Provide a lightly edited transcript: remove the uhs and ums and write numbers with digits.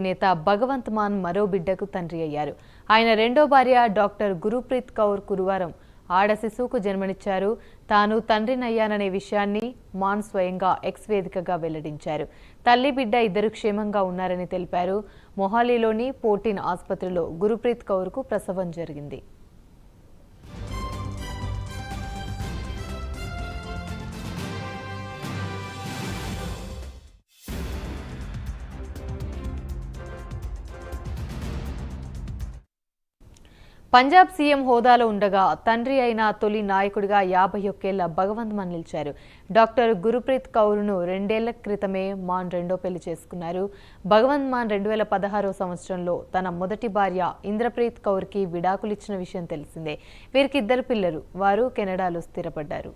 నేత భగవంత్ మాన్ మరో బిడ్డకు తండ్రి అయ్యారు. ఆయన రెండో భార్య డాక్టర్ గురుప్రీత్ కౌర్ గురువారం ఆడ శిశువుకు జన్మనిచ్చారు. తాను తండ్రినయ్యాననే విషయాన్ని మాన్ స్వయంగా ఎక్స్ వేదికగా వెల్లడించారు. తల్లి బిడ్డ ఇద్దరు క్షేమంగా ఉన్నారని తెలిపారు. మొహాలీలోని పోర్టిన్ ఆసుపత్రిలో గురుప్రీత్ కౌర్కు ప్రసవం జరిగింది. పంజాబ్ సీఎం హోదాలో ఉండగా తండ్రి అయిన తొలి నాయకుడిగా 51 ఏళ్ల భగవంత్ మాన్ నిలిచారు. డాక్టర్ గురుప్రీత్ కౌర్ను 2 ఏళ్ల క్రితమే మాన్ రెండో పెళ్లి చేసుకున్నారు. భగవంత్ మాన్ 2016 సంవత్సరంలో తన మొదటి భార్య ఇంద్రప్రీత్ కౌర్కి విడాకులిచ్చిన విషయం తెలిసిందే. వీరికి 2 పిల్లలు. వారు కెనడాలో స్థిరపడ్డారు.